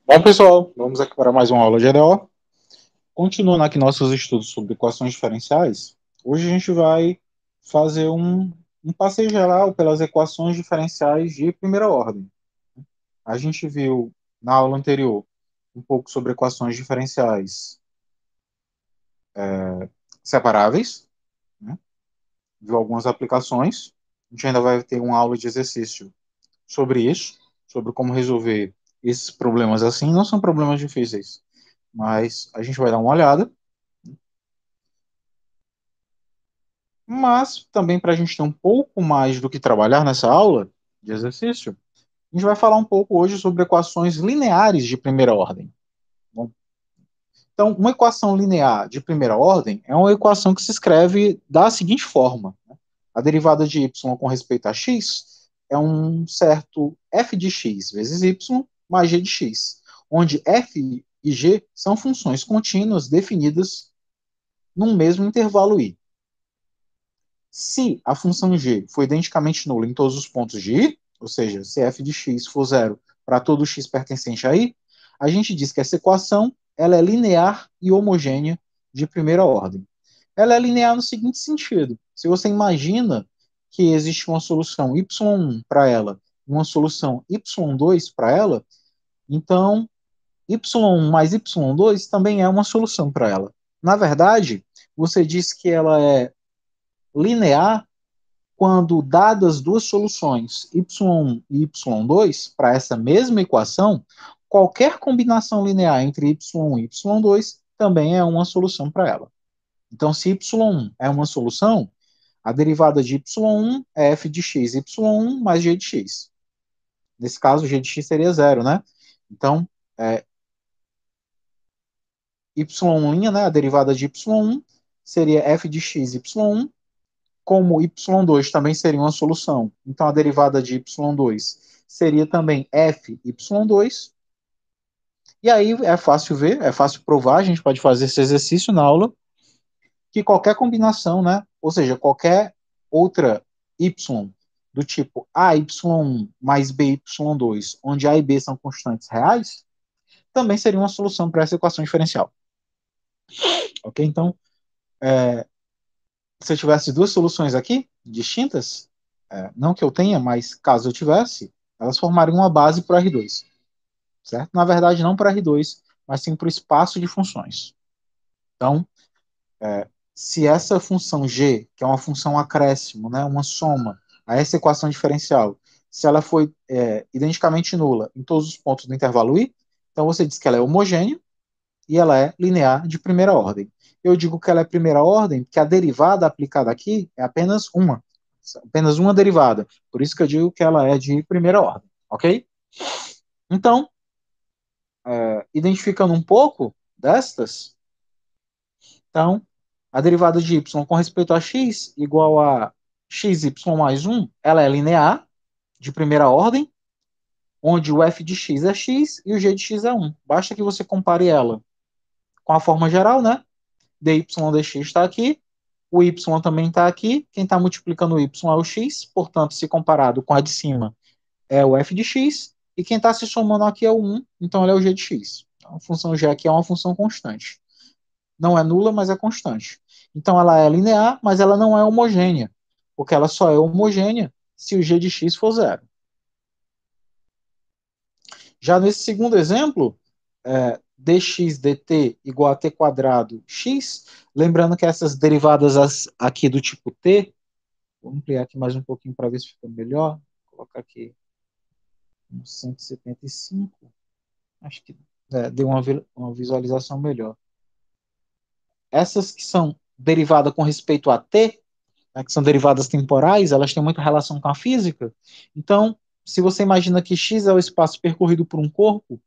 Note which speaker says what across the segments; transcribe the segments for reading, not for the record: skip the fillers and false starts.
Speaker 1: Bom, pessoal, vamos aqui para mais uma aula de EDO. Continuando aqui nossos estudos sobre equações diferenciais, hoje a gente vai fazer um passeio geral pelas equações diferenciais de primeira ordem. A gente viu na aula anterior um pouco sobre equações diferenciais separáveis, né? Viu algumas aplicações. A gente ainda vai ter uma aula de exercício sobre isso, sobre como resolver esses problemas assim. Não são problemas difíceis, mas a gente vai dar uma olhada. Mas também para a gente ter um pouco mais do que trabalhar nessa aula de exercício, a gente vai falar um pouco hoje sobre equações lineares de primeira ordem. Bom, então, uma equação linear de primeira ordem é uma equação que se escreve da seguinte forma: a derivada de y com respeito a x é um certo f de x vezes y mais g de x, onde f e g são funções contínuas definidas num mesmo intervalo i. Se a função g for identicamente nula em todos os pontos de i, ou seja, se f de x for zero para todo x pertencente a i, a gente diz que essa equação ela é linear e homogênea de primeira ordem. Ela é linear no seguinte sentido: se você imagina que existe uma solução y1 para ela, uma solução y2 para ela, então y1 mais y2 também é uma solução para ela. Na verdade, você diz que ela é linear quando dadas duas soluções y1 e y2 para essa mesma equação, qualquer combinação linear entre y1 e y2 também é uma solução para ela. Então, se y1 é uma solução, a derivada de y1 é f de x y1 mais g de x. Nesse caso, g de x seria zero, né? Então, y', né, a derivada de y1 seria f de x y1, como y2 também seria uma solução, então a derivada de y2 seria também f y2. E aí é fácil ver, é fácil provar, a gente pode fazer esse exercício na aula, que qualquer combinação, né, ou seja, qualquer outra y do tipo AY1 mais BY2, onde A e B são constantes reais, também seria uma solução para essa equação diferencial. Ok? Então, se eu tivesse duas soluções aqui, distintas, não que eu tenha, mas caso eu tivesse, elas formariam uma base para o R2, certo? Na verdade, não para o R2, mas sim para o espaço de funções. Então, se essa função g, que é uma função acréscimo, né, uma soma a essa equação diferencial, se ela foi identicamente nula em todos os pontos do intervalo i, então você diz que ela é homogênea e ela é linear de primeira ordem. Eu digo que ela é primeira ordem porque a derivada aplicada aqui é apenas uma derivada. Por isso que eu digo que ela é de primeira ordem, ok? Então, identificando um pouco destas, então, a derivada de y com respeito a x igual a xy mais 1, ela é linear, de primeira ordem, onde o f de x é x e o g de x é 1. Basta que você compare ela com a forma geral, né? dy dx está aqui, o y também está aqui, quem está multiplicando o y é o x, portanto, se comparado com a de cima, é o f de x, e quem está se somando aqui é o 1, então ele é o g de x. Então, a função g aqui é uma função constante. Não é nula, mas é constante. Então ela é linear, mas ela não é homogênea, porque ela só é homogênea se o g de x for zero. Já nesse segundo exemplo, dx dt igual a t quadrado x, lembrando que essas derivadas aqui do tipo t, vou ampliar aqui mais um pouquinho para ver se fica melhor, vou colocar aqui 175, acho que deu uma visualização melhor. Essas que são derivadas com respeito a t, né, que são derivadas temporais, elas têm muita relação com a física. Então, se você imagina que x é o espaço percorrido por um corpo,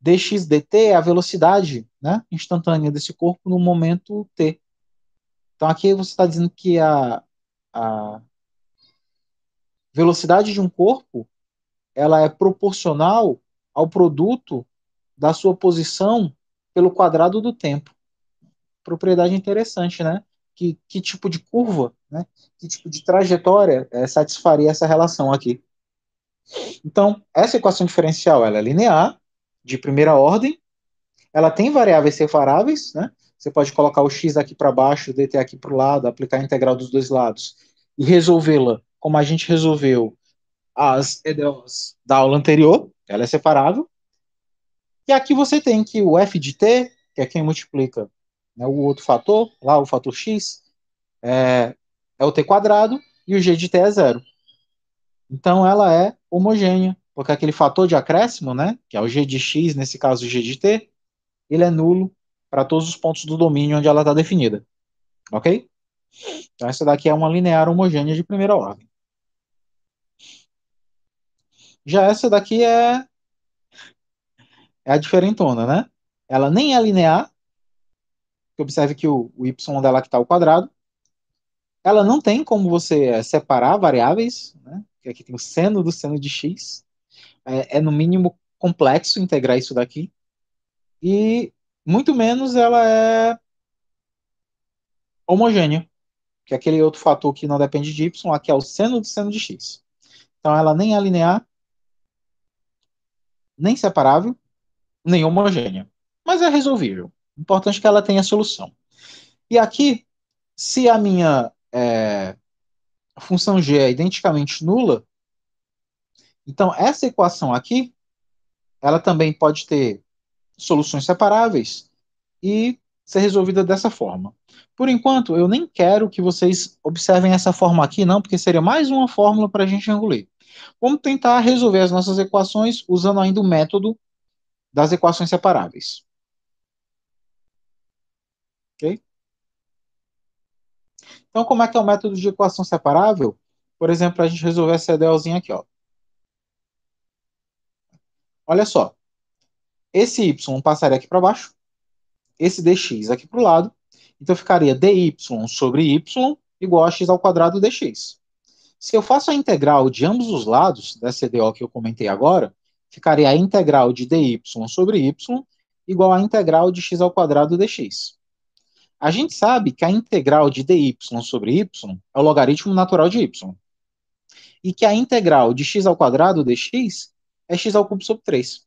Speaker 1: dx dt é a velocidade, né, instantânea desse corpo no momento t. Então aqui você está dizendo que a velocidade de um corpo ela é proporcional ao produto da sua posição pelo quadrado do tempo. Propriedade interessante, né? Que tipo de curva, né? Que tipo de trajetória satisfaria essa relação aqui? Então, essa equação diferencial ela é linear, de primeira ordem, ela tem variáveis separáveis, né? Você pode colocar o x aqui para baixo, o dt aqui para o lado, aplicar a integral dos dois lados e resolvê-la como a gente resolveu as EDOs da aula anterior, ela é separável. E aqui você tem que o f de t, que é quem multiplica, né, o outro fator, lá o fator x, é o t quadrado, e o g de t é zero. Então ela é homogênea, porque aquele fator de acréscimo, né, que é o g de x, nesse caso o g de t, ele é nulo para todos os pontos do domínio onde ela está definida. Ok? Então essa daqui é uma linear homogênea de primeira ordem. Já essa daqui é a diferentona, né? Ela nem é linear, observe que o y dela aqui está ao quadrado. Ela não tem como você separar variáveis, né? Aqui tem o seno do seno de x. É no mínimo complexo integrar isso daqui. E muito menos ela é homogênea, que é aquele outro fator que não depende de y, aqui é o seno do seno de x. Então ela nem é linear, nem separável, nem homogênea. Mas é resolvível. O importante é que ela tenha solução. E aqui, se a minha função g é identicamente nula, então essa equação aqui, ela também pode ter soluções separáveis e ser resolvida dessa forma. Por enquanto, eu nem quero que vocês observem essa forma aqui, não, porque seria mais uma fórmula para a gente engolir. Vamos tentar resolver as nossas equações usando ainda o método das equações separáveis. Ok? Então, como é que é o método de equação separável? Por exemplo, para a gente resolver essa EDOzinha aqui. Ó. Olha só, esse y passaria aqui para baixo, esse dx aqui para o lado, então ficaria dy sobre y igual a x ao quadrado dx. Se eu faço a integral de ambos os lados dessa EDO que eu comentei agora, ficaria a integral de dy sobre y igual à integral de x ao quadrado dx. A gente sabe que a integral de dy sobre y é o logaritmo natural de y. E que a integral de x ao quadrado dx é x ao cubo sobre 3.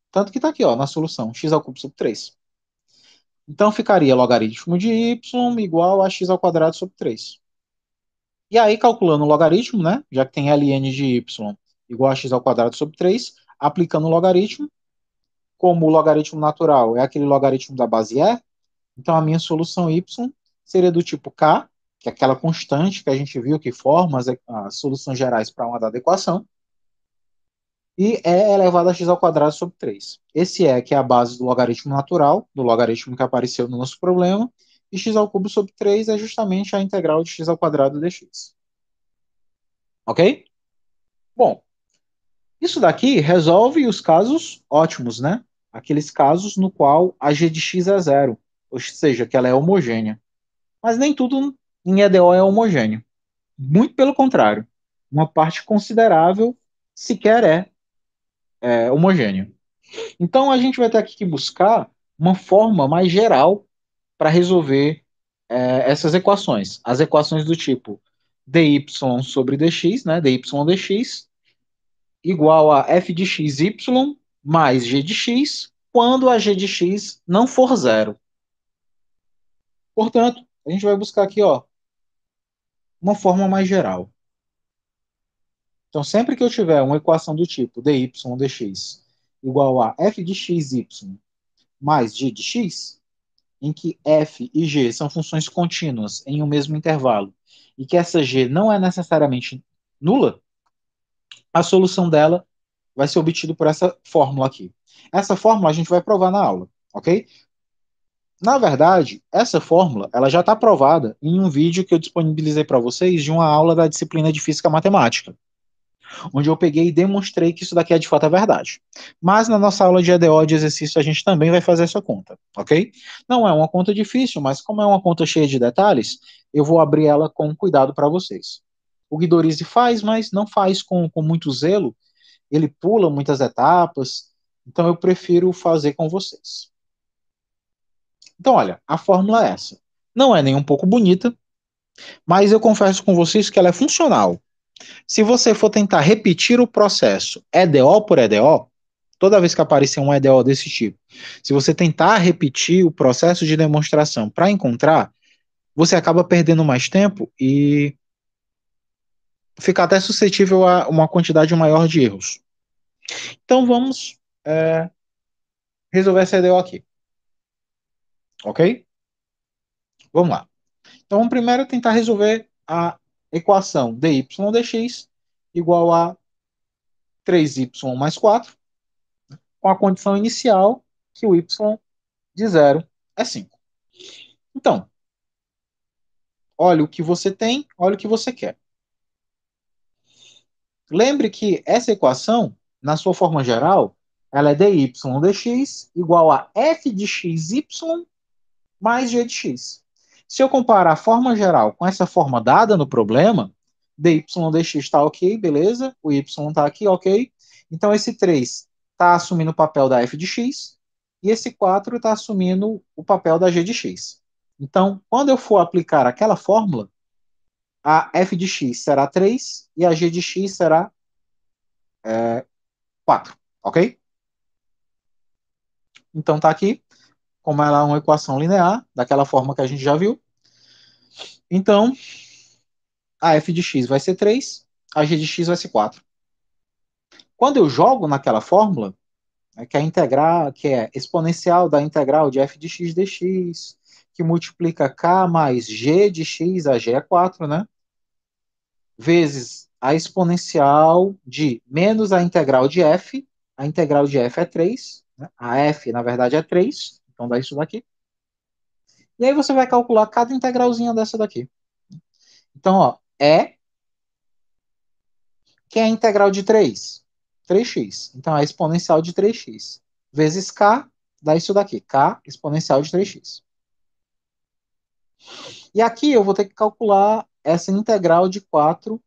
Speaker 1: Tanto que está aqui, ó, na solução, x ao cubo sobre 3. Então ficaria logaritmo de y igual a x ao quadrado sobre 3. E aí, calculando o logaritmo, né, já que tem ln de y igual a x ao quadrado sobre 3, aplicando o logaritmo, como o logaritmo natural é aquele logaritmo da base e, então a minha solução y seria do tipo k, que é aquela constante que a gente viu que forma as soluções gerais para uma dada equação, e é elevado a x ao quadrado sobre 3. Esse é que é a base do logaritmo natural, do logaritmo que apareceu no nosso problema, e x ao cubo sobre 3 é justamente a integral de x ao quadrado dx. Ok? Bom, isso daqui resolve os casos ótimos, né? Aqueles casos no qual a g de x é zero, ou seja, que ela é homogênea. Mas nem tudo em EDO é homogêneo. Muito pelo contrário. Uma parte considerável sequer é homogêneo. Então a gente vai ter aqui que buscar uma forma mais geral para resolver essas equações. As equações do tipo dy sobre dx, né? dy dx, igual a f de xy mais g de x, quando a g de x não for zero. Portanto, a gente vai buscar aqui, ó, uma forma mais geral. Então, sempre que eu tiver uma equação do tipo dy dx igual a f de xy mais g de x, em que f e g são funções contínuas em um mesmo intervalo, e que essa g não é necessariamente nula, a solução dela vai ser obtida por essa fórmula aqui. Essa fórmula a gente vai provar na aula, ok? Na verdade, essa fórmula ela já está provada em um vídeo que eu disponibilizei para vocês de uma aula da disciplina de Física Matemática, onde eu peguei e demonstrei que isso daqui é de fato a verdade. Mas na nossa aula de EDO de exercício a gente também vai fazer essa conta, ok? Não é uma conta difícil, mas como é uma conta cheia de detalhes, eu vou abrir ela com cuidado para vocês. O Guidorizi faz, mas não faz com muito zelo, ele pula muitas etapas, então eu prefiro fazer com vocês. Então, olha, a fórmula é essa. Não é nem um pouco bonita, mas eu confesso com vocês que ela é funcional. Se você for tentar repetir o processo EDO por EDO, toda vez que aparecer um EDO desse tipo, se você tentar repetir o processo de demonstração para encontrar, você acaba perdendo mais tempo e fica até suscetível a uma quantidade maior de erros. Então vamos resolver essa EDO aqui, ok? Vamos lá. Então vamos primeiro tentar resolver a equação dy dx igual a 3y mais 4, com a condição inicial que o y de 0 é 5. Então, olha o que você tem, olha o que você quer. Lembre que essa equação, na sua forma geral, ela é dy dx igual a f de xy mais g de x. Se eu comparar a forma geral com essa forma dada no problema, dy dx está ok, beleza, o y está aqui, ok. Então esse 3 está assumindo o papel da f de x e esse 4 está assumindo o papel da g de x. Então, quando eu for aplicar aquela fórmula, a f de x será 3 e a g de x será 4, ok? Então tá aqui, como ela é uma equação linear, daquela forma que a gente já viu. Então, a f de x vai ser 3, a g de x vai ser 4. Quando eu jogo naquela fórmula, que é integral, que é exponencial da integral de f de x dx, que multiplica k mais g de x, a g é 4, né? Vezes a exponencial de menos a integral de f é 3, né? A f, na verdade, é 3, então dá isso daqui. E aí você vai calcular cada integralzinha dessa daqui. Então, ó, que é a integral de 3? 3x. Então, é a exponencial de 3x. Vezes k, dá isso daqui. K exponencial de 3x. E aqui eu vou ter que calcular essa integral de 4,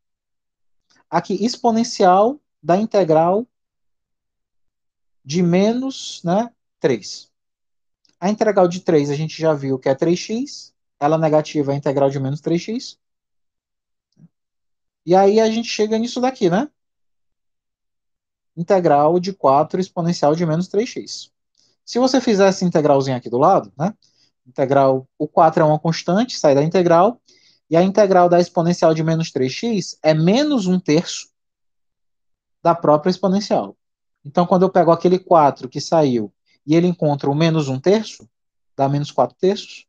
Speaker 1: aqui exponencial da integral de menos, né, 3. A integral de 3 a gente já viu que é 3x, ela negativa é a integral de menos 3x. E aí a gente chega nisso daqui, né? Integral de 4 exponencial de menos 3x. Se você fizer essa integralzinha aqui do lado, né? Integral, o 4 é uma constante, sai da integral, e a integral da exponencial de menos 3x é menos um terço da própria exponencial. Então, quando eu pego aquele 4 que saiu e ele encontra o menos um terço, dá menos 4 terços,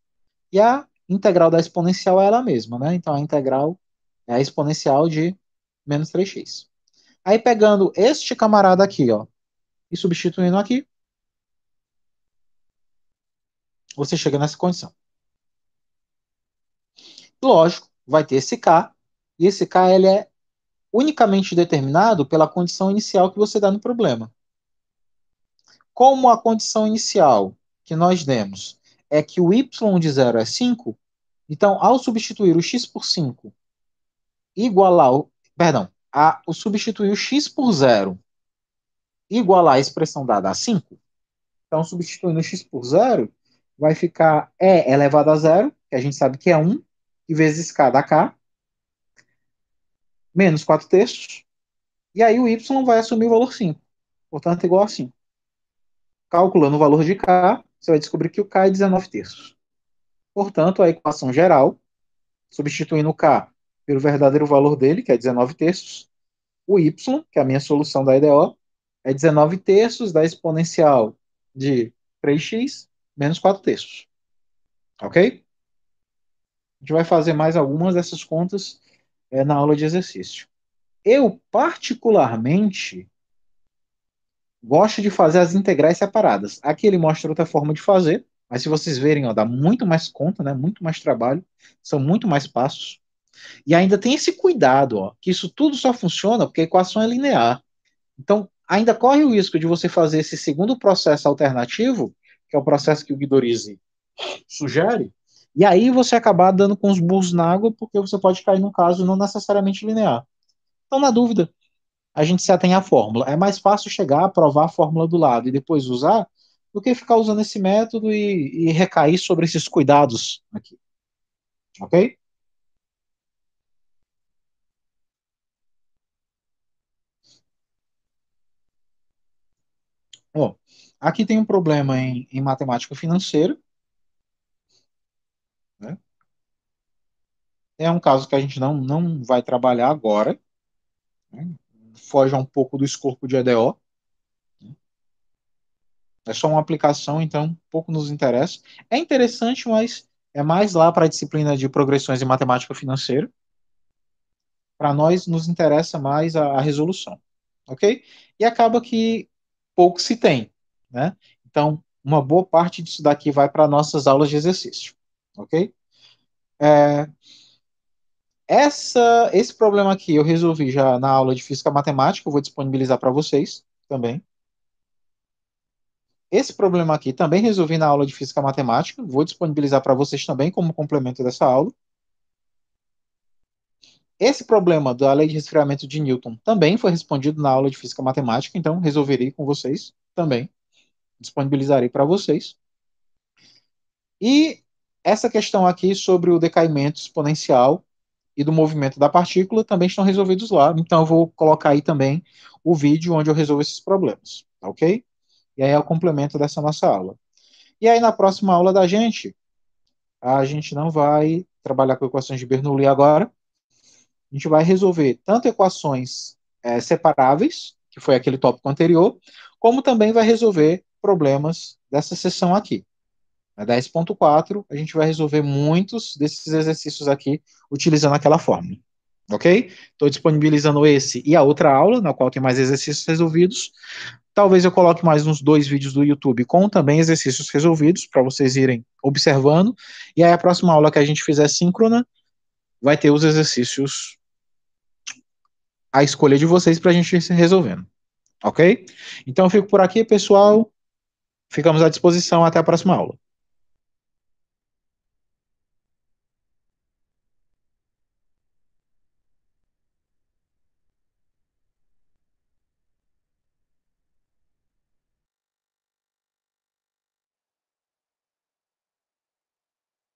Speaker 1: e a integral da exponencial é ela mesma, né? Então, a integral é a exponencial de menos 3x. Aí, pegando este camarada aqui, ó, e substituindo aqui, você chega nessa condição. Lógico, vai ter esse K, e esse K ele é unicamente determinado pela condição inicial que você dá no problema. Como a condição inicial que nós demos é que o y de 0 é 5, então ao substituir o x por 5 igualar o, perdão, ao substituir o x por 0 igualar a expressão dada a 5, então substituindo o x por 0 vai ficar e elevado a 0, que a gente sabe que é 1, e vezes k dá k, menos 4 terços, e aí o y vai assumir o valor 5, portanto igual a 5. Calculando o valor de k, você vai descobrir que o k é 19 terços. Portanto, a equação geral, substituindo o k pelo verdadeiro valor dele, que é 19 terços, o y, que é a minha solução da EDO, é 19 terços da exponencial de 3x menos 4 terços. Ok? A gente vai fazer mais algumas dessas contas na aula de exercício. Eu, particularmente, gosto de fazer as integrais separadas. Aqui ele mostra outra forma de fazer, mas se vocês verem, ó, dá muito mais conta, né? Muito mais trabalho, são muito mais passos. E ainda tem esse cuidado, ó, que isso tudo só funciona porque a equação é linear. Então, ainda corre o risco de você fazer esse segundo processo alternativo, que é o processo que o Guidorizi sugere, e aí você acabar dando com os burros na água, porque você pode cair num caso não necessariamente linear. Então, na dúvida, a gente se atém à fórmula. É mais fácil chegar, provar a fórmula do lado e depois usar, do que ficar usando esse método e recair sobre esses cuidados aqui. Ok? Ó, aqui tem um problema em matemática financeira, né? É um caso que a gente não vai trabalhar agora, né? Foge um pouco do escopo de EDO. É só uma aplicação, então pouco nos interessa. É interessante, mas é mais lá para a disciplina de progressões em matemática financeira. Para nós, nos interessa mais a resolução, ok? E acaba que pouco se tem, né? Então, uma boa parte disso daqui vai para nossas aulas de exercício, ok? É, esse problema aqui eu resolvi já na aula de física matemática, eu vou disponibilizar para vocês também. Esse problema aqui também resolvi na aula de física matemática, vou disponibilizar para vocês também como complemento dessa aula. Esse problema da lei de resfriamento de Newton também foi respondido na aula de física matemática, então resolverei com vocês também, disponibilizarei para vocês. E essa questão aqui sobre o decaimento exponencial e do movimento da partícula também estão resolvidos lá, então eu vou colocar aí também o vídeo onde eu resolvo esses problemas, tá ok? E aí é o complemento dessa nossa aula. E aí na próxima aula da gente, a gente não vai trabalhar com equações de Bernoulli agora, a gente vai resolver tanto equações separáveis, que foi aquele tópico anterior, como também vai resolver problemas dessa seção aqui. Na 10.4, a gente vai resolver muitos desses exercícios aqui utilizando aquela fórmula. Ok? Estou disponibilizando esse e a outra aula, na qual tem mais exercícios resolvidos. Talvez eu coloque mais uns 2 vídeos do YouTube com também exercícios resolvidos, para vocês irem observando. E aí a próxima aula que a gente fizer síncrona, vai ter os exercícios à escolha de vocês para a gente ir resolvendo. Ok? Então eu fico por aqui, pessoal. Ficamos à disposição. Até a próxima aula.